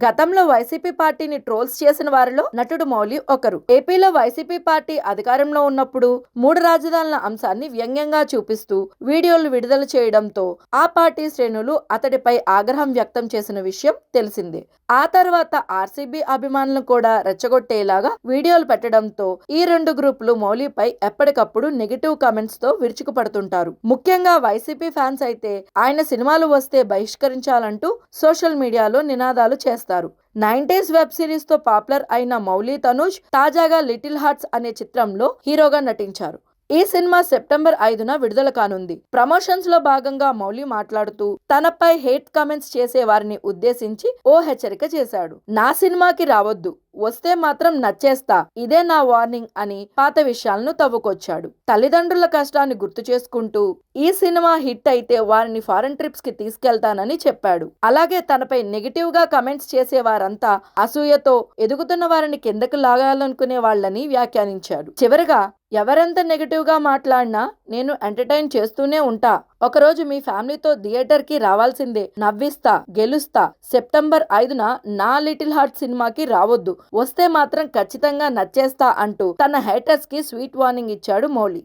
గతంలో వైసీపీ పార్టీని ట్రోల్స్ చేసిన వారిలో నటుడు మౌలి ఒకరు. ఏపీలో వైసీపీ పార్టీ అధికారంలో ఉన్నప్పుడు 3 రాజధానుల అంశాన్ని వ్యంగ్యంగా చూపిస్తూ వీడియోలు విడుదల చేయడంతో ఆ పార్టీ శ్రేణులు అతడిపై ఆగ్రహం వ్యక్తం చేసిన విషయం తెలిసిందే. ఆ తర్వాత ఆర్సీబీ అభిమానులు కూడా రెచ్చగొట్టేలాగా వీడియోలు పెట్టడంతో ఈ 2 గ్రూపులు మౌలిపై ఎప్పటికప్పుడు నెగిటివ్ కామెంట్స్ తో విరుచుకుపడుతుంటారు. ముఖ్యంగా వైసీపీ ఫ్యాన్స్ అయితే ఆయన సినిమాలు వస్తే బహిష్కరించాలంటూ సోషల్ మీడియాలో నినాదాలు చేస్తారు. 90s వెబ్ సిరీస్ తో పాపులర్ అయిన మౌలి తనూజ్ తాజాగా లిటిల్ హార్ట్స్ అనే చిత్రంలో హీరోగా నటించారు. ఈ సినిమా సెప్టెంబర్ 5న విడుదల కానుంది. ప్రమోషన్స్ లో భాగంగా మౌలి మాట్లాడుతూ తనపై హేట్ కామెంట్స్ చేసే వారిని ఉద్దేశించి ఓ హెచ్చరిక చేశాడు. నా సినిమాకి రావద్దు, వస్తే మాత్రం నచ్చేస్తా, ఇదే నా వార్నింగ్ అని పాత విషయాలను తవ్వుకొచ్చాడు. తల్లిదండ్రుల కష్టాన్ని గుర్తు చేసుకుంటూ ఈ సినిమా హిట్ అయితే వారిని ఫారెన్ ట్రిప్స్ కి తీసుకెళ్తానని చెప్పాడు. అలాగే తనపై నెగిటివ్ గా కమెంట్స్ చేసే వారంతా అసూయతో ఎదుగుతున్న వారిని కిందకు లాగాలనుకునే వాళ్ళని వ్యాఖ్యానించాడు. చివరగా ఎవరెంత నెగిటివ్ గా మాట్లాడినా నేను ఎంటర్టైన్ చేస్తూనే ఉంటా. ఒకరోజు మీ ఫ్యామిలీతో థియేటర్ కి రావాల్సిందే. నవ్విస్తా, గెలుస్తా. సెప్టెంబర్ 5న నా లిటిల్ హార్ట్ సినిమాకి రావద్దు, వస్తే మాత్రం ఖచ్చితంగా నచ్చేస్తా అంటూ తన హేటర్స్ కి స్వీట్ వార్నింగ్ ఇచ్చాడు మౌలి.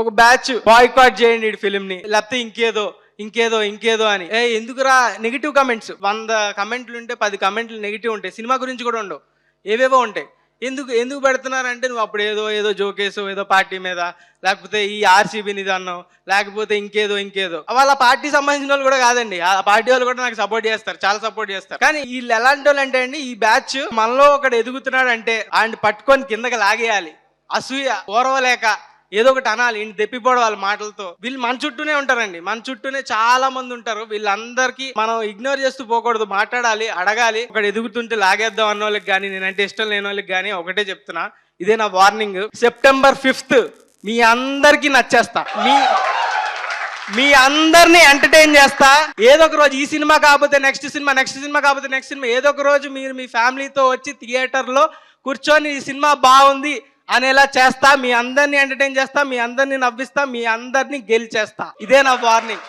ఒక బ్యాచ్ బాయ్కాట్ చేయండి ఈ ఫిల్మ్ ని, లేకపోతే ఇంకేదో అని. ఎందుకురా నెగిటివ్ కమెంట్స్? 100 కమెంట్లు ఉంటే 10 కమెంట్లు నెగిటివ్ ఉంటాయి. సినిమా గురించి కూడా ఉండవు, ఏవేవో ఉంటాయి. ఎందుకు పెడుతున్నారంటే నువ్వు అప్పుడు ఏదో జోకేసో, ఏదో పార్టీ మీద, లేకపోతే ఈ ఆర్సీబీని అన్నావు, లేకపోతే ఇంకేదో వాళ్ళ పార్టీ సంబంధించిన వాళ్ళు కూడా కాదండి. ఆ పార్టీ వాళ్ళు కూడా నాకు సపోర్ట్ చేస్తారు, చాలా సపోర్ట్ చేస్తారు. కానీ వీళ్ళు ఎలాంటి వాళ్ళు అంటే అండి, ఈ బ్యాచ్ మనలో ఒకడు ఎదుగుతున్నాడు అంటే ఆయన పట్టుకొని కిందకి లాగేయాలి. అసూయ ఓర్వలేక ఏదో ఒకటి అనాలి, ఇంటి తెప్పిపోవడం వాళ్ళ మాటలతో. వీళ్ళు మన చుట్టూనే ఉంటారండి, మన చుట్టూనే చాలా మంది ఉంటారు. వీళ్ళందరికీ మనం ఇగ్నోర్ చేస్తూ పోకూడదు, మాట్లాడాలి, అడగాలి. ఒకటి ఎదుగుతుంటే లాగేద్దాం అన్న వాళ్ళకి కానీ, నేనంటే ఇష్టం లేని వాళ్ళకి కానీ ఒకటే చెప్తున్నా, ఇదే నా వార్నింగ్. సెప్టెంబర్ 5th మీ అందరికీ నచ్చేస్తా, మీ అందరినీ ఎంటర్టైన్ చేస్తా. ఏదో ఒక రోజు ఈ సినిమా కాకపోతే నెక్స్ట్ సినిమా కాకపోతే నెక్స్ట్ సినిమా, ఏదో ఒక రోజు మీరు మీ ఫ్యామిలీతో వచ్చి థియేటర్లో కూర్చొని ఈ సినిమా బాగుంది అనేలా చేస్తా. మీ అందరినీ ఎంటర్టైన్ చేస్తా, మీ అందరినీ నవ్విస్తా, మీ అందరినీ గెలిచేస్తా. ఇదే నా వార్నింగ్.